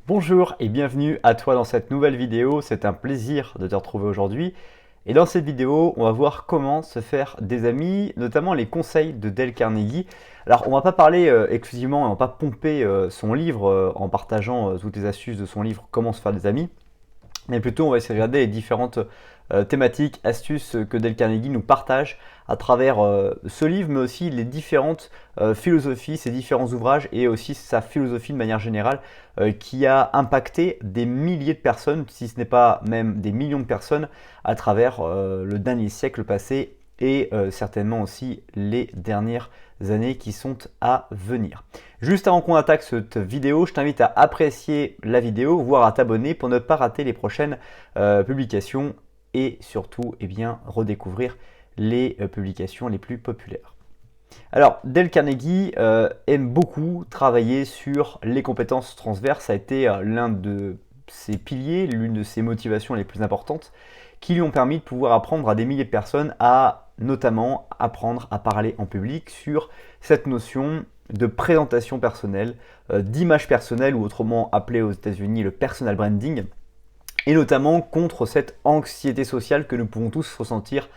Bonjour et bienvenue à toi dans cette nouvelle vidéo, c'est un plaisir de te retrouver aujourd'hui. Et dans cette vidéo, on va voir comment se faire des amis, notamment les conseils de Dale Carnegie. Alors on va pas parler exclusivement, on va pas pomper son livre en partageant toutes les astuces de son livre Comment se faire des amis, mais plutôt on va essayer de regarder les différentes thématiques, astuces que Dale Carnegie nous partage à travers ce livre, mais aussi les différentes philosophies, ses différents ouvrages et aussi sa philosophie de manière générale qui a impacté des milliers de personnes, si ce n'est pas même des millions de personnes à travers le dernier siècle passé et certainement aussi les dernières années qui sont à venir. Juste avant qu'on attaque cette vidéo, je t'invite à apprécier la vidéo, voire à t'abonner pour ne pas rater les prochaines publications et surtout redécouvrir les publications les plus populaires. Alors, Dale Carnegie aime beaucoup travailler sur les compétences transverses. Ça a été l'un de ses piliers, l'une de ses motivations les plus importantes qui lui ont permis de pouvoir apprendre à des milliers de personnes à notamment apprendre à parler en public sur cette notion de présentation personnelle, d'image personnelle ou autrement appelé aux États-Unis le personal branding, et notamment contre cette anxiété sociale que nous pouvons tous ressentir.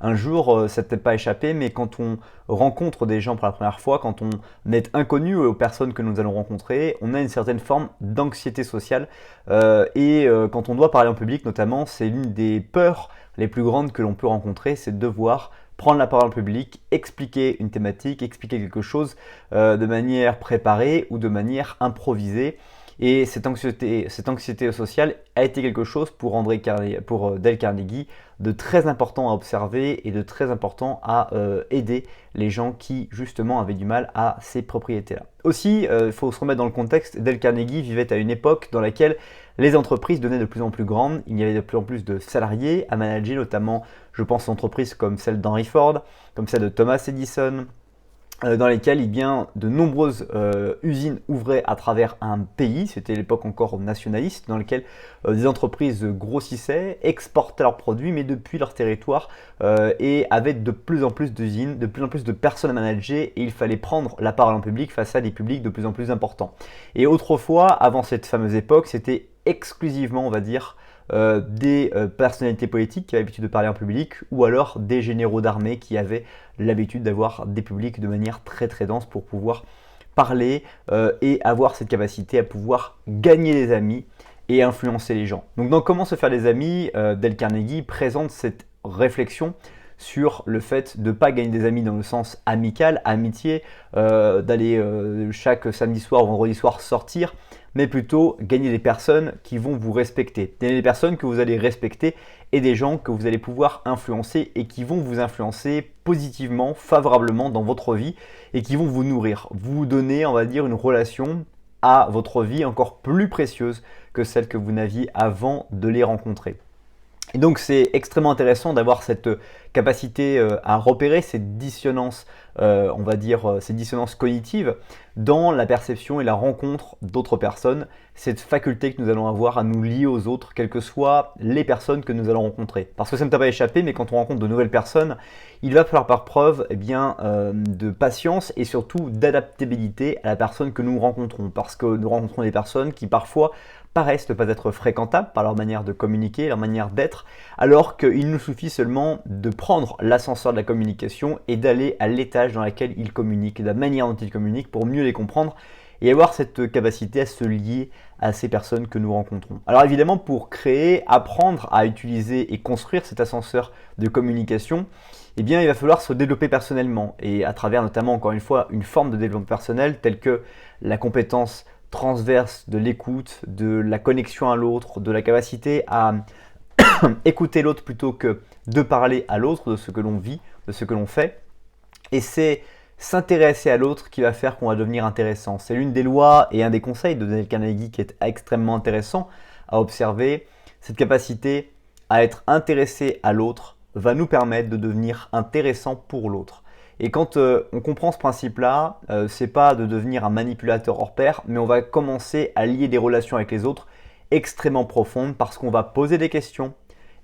Un jour, ça ne t'est pas échappé, mais quand on rencontre des gens pour la première fois, quand on est inconnu aux personnes que nous allons rencontrer, on a une certaine forme d'anxiété sociale. Quand on doit parler en public, notamment, c'est l'une des peurs les plus grandes que l'on peut rencontrer, c'est de devoir prendre la parole en public, expliquer une thématique, expliquer quelque chose de manière préparée ou de manière improvisée. Et cette anxiété sociale a été quelque chose pour Dale Carnegie de très important à observer et de très important à aider les gens qui justement avaient du mal à ces propriétés-là. Aussi, il faut se remettre dans le contexte, Dale Carnegie vivait à une époque dans laquelle les entreprises devenaient de plus en plus grandes, il y avait de plus en plus de salariés à manager, notamment je pense aux entreprises comme celle d'Henry Ford, comme celle de Thomas Edison, dans lesquelles de nombreuses usines ouvraient à travers un pays, c'était l'époque encore nationaliste, dans lequel des entreprises grossissaient, exportaient leurs produits, mais depuis leur territoire, et avaient de plus en plus d'usines, de plus en plus de personnes à manager, et il fallait prendre la parole en public face à des publics de plus en plus importants. Et autrefois, avant cette fameuse époque, c'était exclusivement, on va dire, des personnalités politiques qui avaient l'habitude de parler en public, ou alors des généraux d'armée qui avaient l'habitude d'avoir des publics de manière très très dense pour pouvoir parler et avoir cette capacité à pouvoir gagner des amis et influencer les gens. Donc dans Comment se faire des amis, Dale Carnegie présente cette réflexion sur le fait de ne pas gagner des amis dans le sens amical, amitié, d'aller chaque samedi soir ou vendredi soir sortir, mais plutôt gagner des personnes qui vont vous respecter. Gagner des personnes que vous allez respecter et des gens que vous allez pouvoir influencer et qui vont vous influencer positivement, favorablement dans votre vie et qui vont vous nourrir, vous donner, on va dire, une relation à votre vie encore plus précieuse que celle que vous n'aviez avant de les rencontrer. Et donc c'est extrêmement intéressant d'avoir cette capacité à repérer ces dissonances, on va dire ces dissonances cognitives dans la perception et la rencontre d'autres personnes, cette faculté que nous allons avoir à nous lier aux autres, quelles que soient les personnes que nous allons rencontrer. Parce que ça ne t'a pas échappé, mais quand on rencontre de nouvelles personnes, il va falloir par preuve de patience et surtout d'adaptabilité à la personne que nous rencontrons. Parce que nous rencontrons des personnes qui parfois paraissent ne pas être fréquentables par leur manière de communiquer, leur manière d'être, alors qu'il nous suffit seulement de prendre l'ascenseur de la communication et d'aller à l'étage dans lequel ils communiquent, de la manière dont ils communiquent pour mieux les comprendre et avoir cette capacité à se lier à ces personnes que nous rencontrons. Alors évidemment, pour créer, apprendre à utiliser et construire cet ascenseur de communication, il va falloir se développer personnellement et à travers notamment, encore une fois, une forme de développement personnel telle que la compétence transverse de l'écoute, de la connexion à l'autre, de la capacité à écouter l'autre plutôt que de parler à l'autre de ce que l'on vit, de ce que l'on fait. Et c'est s'intéresser à l'autre qui va faire qu'on va devenir intéressant. C'est l'une des lois et un des conseils de Dale Carnegie qui est extrêmement intéressant à observer. Cette capacité à être intéressé à l'autre va nous permettre de devenir intéressant pour l'autre. Et quand on comprend ce principe-là, c'est pas de devenir un manipulateur hors pair, mais on va commencer à lier des relations avec les autres extrêmement profondes parce qu'on va poser des questions,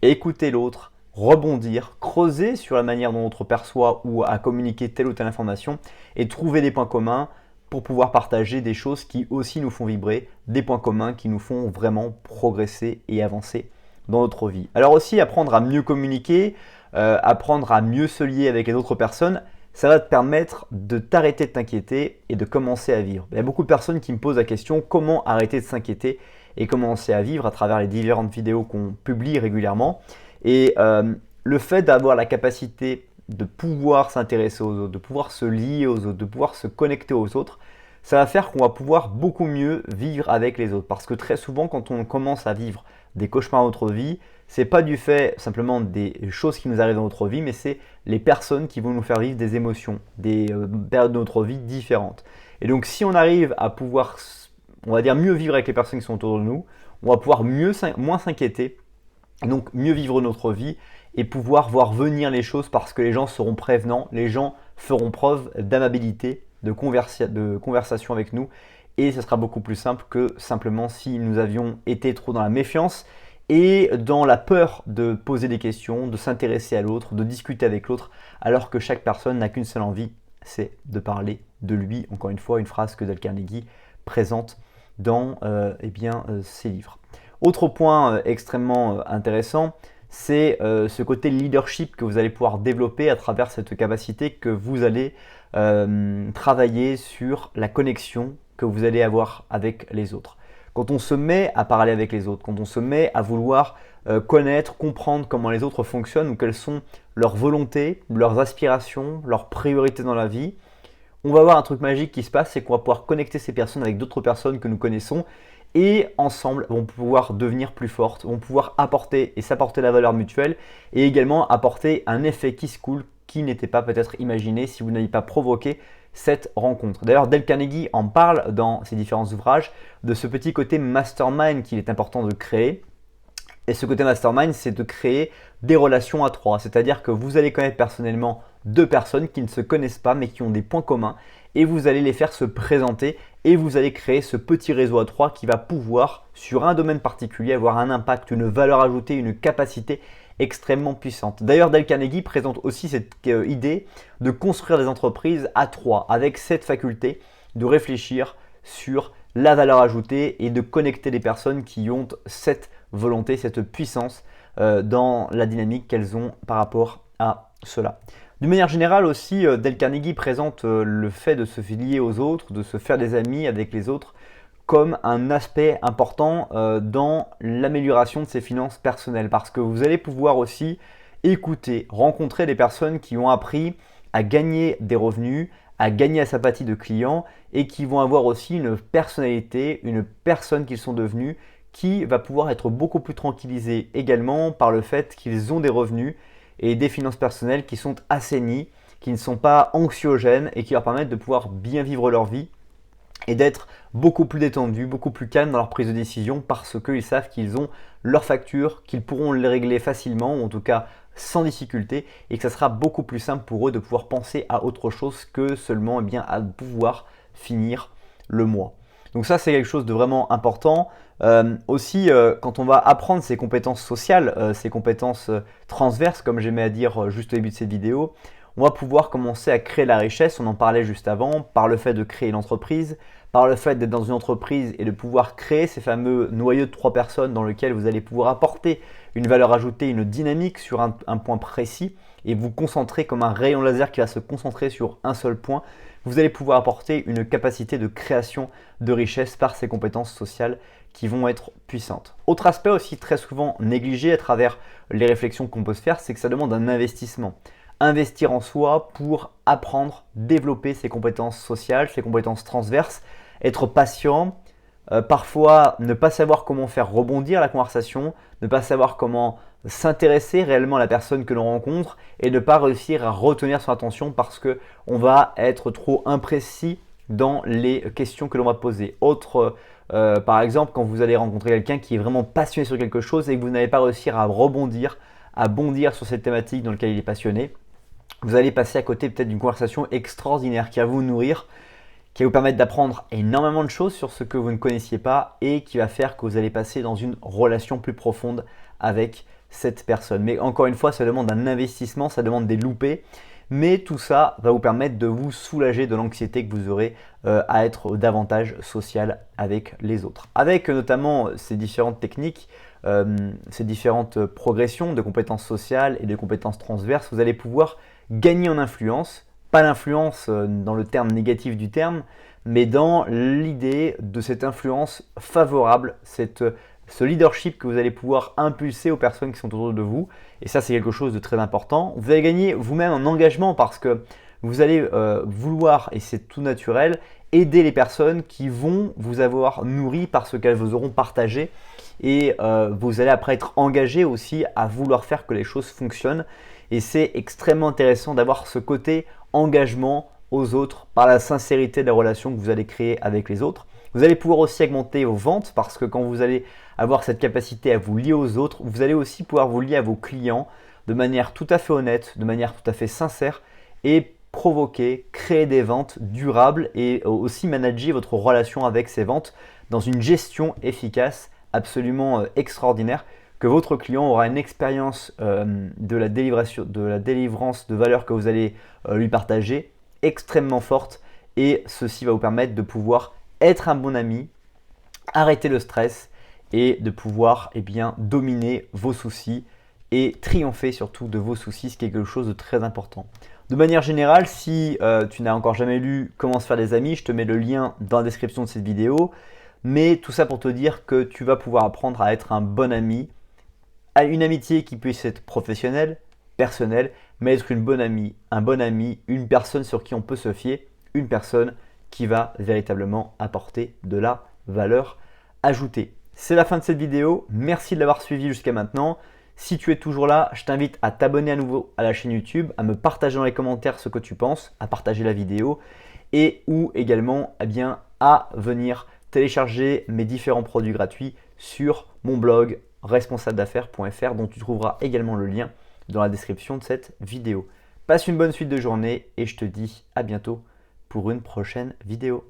écouter l'autre, rebondir, creuser sur la manière dont l'autre perçoit ou à communiquer telle ou telle information et trouver des points communs pour pouvoir partager des choses qui aussi nous font vibrer, des points communs qui nous font vraiment progresser et avancer dans notre vie. Alors aussi apprendre à mieux communiquer, apprendre à mieux se lier avec les autres personnes, ça va te permettre de t'arrêter de t'inquiéter et de commencer à vivre. Il y a beaucoup de personnes qui me posent la question comment arrêter de s'inquiéter et commencer à vivre à travers les différentes vidéos qu'on publie régulièrement. Et le fait d'avoir la capacité de pouvoir s'intéresser aux autres, de pouvoir se lier aux autres, de pouvoir se connecter aux autres, ça va faire qu'on va pouvoir beaucoup mieux vivre avec les autres. Parce que très souvent, quand on commence à vivre des cauchemars dans notre vie, c'est pas du fait simplement des choses qui nous arrivent dans notre vie, mais c'est les personnes qui vont nous faire vivre des émotions, des périodes de notre vie différentes. Et donc, si on arrive à pouvoir, on va dire, mieux vivre avec les personnes qui sont autour de nous, on va pouvoir moins s'inquiéter, donc mieux vivre notre vie et pouvoir voir venir les choses parce que les gens seront prévenants, les gens feront preuve d'amabilité, de conversation avec nous et ce sera beaucoup plus simple que simplement si nous avions été trop dans la méfiance et dans la peur de poser des questions, de s'intéresser à l'autre, de discuter avec l'autre, alors que chaque personne n'a qu'une seule envie, c'est de parler de lui. Encore une fois, une phrase que Dale Carnegie présente dans ses livres. Autre point extrêmement intéressant, c'est ce côté leadership que vous allez pouvoir développer à travers cette capacité que vous allez travailler sur la connexion que vous allez avoir avec les autres. Quand on se met à parler avec les autres, quand on se met à vouloir connaître, comprendre comment les autres fonctionnent ou quelles sont leurs volontés, leurs aspirations, leurs priorités dans la vie, on va voir un truc magique qui se passe, c'est qu'on va pouvoir connecter ces personnes avec d'autres personnes que nous connaissons et ensemble vont pouvoir devenir plus fortes, vont pouvoir apporter et s'apporter la valeur mutuelle et également apporter un effet qui se coule qui n'était pas peut-être imaginé si vous n'aviez pas provoqué cette rencontre. D'ailleurs, Dale Carnegie en parle dans ses différents ouvrages de ce petit côté mastermind qu'il est important de créer. Et ce côté mastermind, c'est de créer des relations à trois. C'est-à-dire que vous allez connaître personnellement deux personnes qui ne se connaissent pas mais qui ont des points communs et vous allez les faire se présenter et vous allez créer ce petit réseau à trois qui va pouvoir, sur un domaine particulier, avoir un impact, une valeur ajoutée, une capacité extrêmement puissante. D'ailleurs, Dale Carnegie présente aussi cette idée de construire des entreprises à trois avec cette faculté de réfléchir sur la valeur ajoutée et de connecter les personnes qui ont cette volonté, cette puissance dans la dynamique qu'elles ont par rapport à cela. D'une manière générale aussi, Dale Carnegie présente le fait de se lier aux autres, de se faire des amis avec les autres comme un aspect important dans l'amélioration de ses finances personnelles parce que vous allez pouvoir aussi écouter, rencontrer des personnes qui ont appris à gagner des revenus, à gagner la sympathie de clients et qui vont avoir aussi une personnalité, une personne qu'ils sont devenus qui va pouvoir être beaucoup plus tranquillisée également par le fait qu'ils ont des revenus et des finances personnelles qui sont assainies, qui ne sont pas anxiogènes et qui leur permettent de pouvoir bien vivre leur vie et d'être beaucoup plus détendus, beaucoup plus calmes dans leur prise de décision parce qu'ils savent qu'ils ont leurs factures, qu'ils pourront les régler facilement ou en tout cas sans difficulté et que ça sera beaucoup plus simple pour eux de pouvoir penser à autre chose que seulement à pouvoir finir le mois. Donc ça, c'est quelque chose de vraiment important. Aussi, quand on va apprendre ces compétences sociales, ces compétences transverses, comme j'aimais à dire juste au début de cette vidéo, on va pouvoir commencer à créer la richesse, on en parlait juste avant, par le fait de créer une entreprise, par le fait d'être dans une entreprise et de pouvoir créer ces fameux noyaux de 3 personnes dans lesquels vous allez pouvoir apporter une valeur ajoutée, une dynamique sur un point précis et vous concentrer comme un rayon laser qui va se concentrer sur un seul point. Vous allez pouvoir apporter une capacité de création de richesse par ces compétences sociales qui vont être puissantes. Autre aspect aussi très souvent négligé à travers les réflexions qu'on peut se faire, c'est que ça demande un investissement. Investir en soi pour apprendre, développer ses compétences sociales, ses compétences transverses, être patient, parfois ne pas savoir comment faire rebondir la conversation, ne pas savoir comment s'intéresser réellement à la personne que l'on rencontre et ne pas réussir à retenir son attention parce qu'on va être trop imprécis dans les questions que l'on va poser. Par exemple, quand vous allez rencontrer quelqu'un qui est vraiment passionné sur quelque chose et que vous n'allez pas réussir à rebondir, à bondir sur cette thématique dans laquelle il est passionné, vous allez passer à côté peut-être d'une conversation extraordinaire qui va vous nourrir, qui va vous permettre d'apprendre énormément de choses sur ce que vous ne connaissiez pas et qui va faire que vous allez passer dans une relation plus profonde avec cette personne. Mais encore une fois, ça demande un investissement, ça demande des loupés. mais tout ça va vous permettre de vous soulager de l'anxiété que vous aurez à être davantage social avec les autres. Avec notamment ces différentes techniques, ces différentes progressions de compétences sociales et de compétences transverses, vous allez pouvoir gagner en influence, pas l'influence dans le terme négatif du terme, mais dans l'idée de cette influence favorable, ce leadership que vous allez pouvoir impulser aux personnes qui sont autour de vous. Et ça, c'est quelque chose de très important. Vous allez gagner vous-même en engagement parce que vous allez vouloir, et c'est tout naturel, aider les personnes qui vont vous avoir nourri par ce qu'elles vous auront partagé. Et vous allez après être engagé aussi à vouloir faire que les choses fonctionnent. Et c'est extrêmement intéressant d'avoir ce côté engagement aux autres par la sincérité des relations que vous allez créer avec les autres. Vous allez pouvoir aussi augmenter vos ventes parce que quand vous allez avoir cette capacité à vous lier aux autres, vous allez aussi pouvoir vous lier à vos clients de manière tout à fait honnête, de manière tout à fait sincère et provoquer, créer des ventes durables et aussi manager votre relation avec ces ventes dans une gestion efficace absolument extraordinaire, que votre client aura une expérience de la délivrance de valeur que vous allez lui partager extrêmement forte, et ceci va vous permettre de pouvoir être un bon ami, arrêter le stress et de pouvoir dominer vos soucis et triompher surtout de vos soucis, ce qui est quelque chose de très important. De manière générale, si tu n'as encore jamais lu Comment se faire des amis, je te mets le lien dans la description de cette vidéo. Mais tout ça pour te dire que tu vas pouvoir apprendre à être un bon ami, à une amitié qui puisse être professionnelle, personnelle, mais être une bonne amie, un bon ami, une personne sur qui on peut se fier, une personne qui va véritablement apporter de la valeur ajoutée. C'est la fin de cette vidéo, merci de l'avoir suivi jusqu'à maintenant. Si tu es toujours là, je t'invite à t'abonner à nouveau à la chaîne YouTube, à me partager dans les commentaires ce que tu penses, à partager la vidéo et ou également à venir télécharger mes différents produits gratuits sur mon blog responsabledaffaires.fr dont tu trouveras également le lien dans la description de cette vidéo. Passe une bonne suite de journée et je te dis à bientôt pour une prochaine vidéo.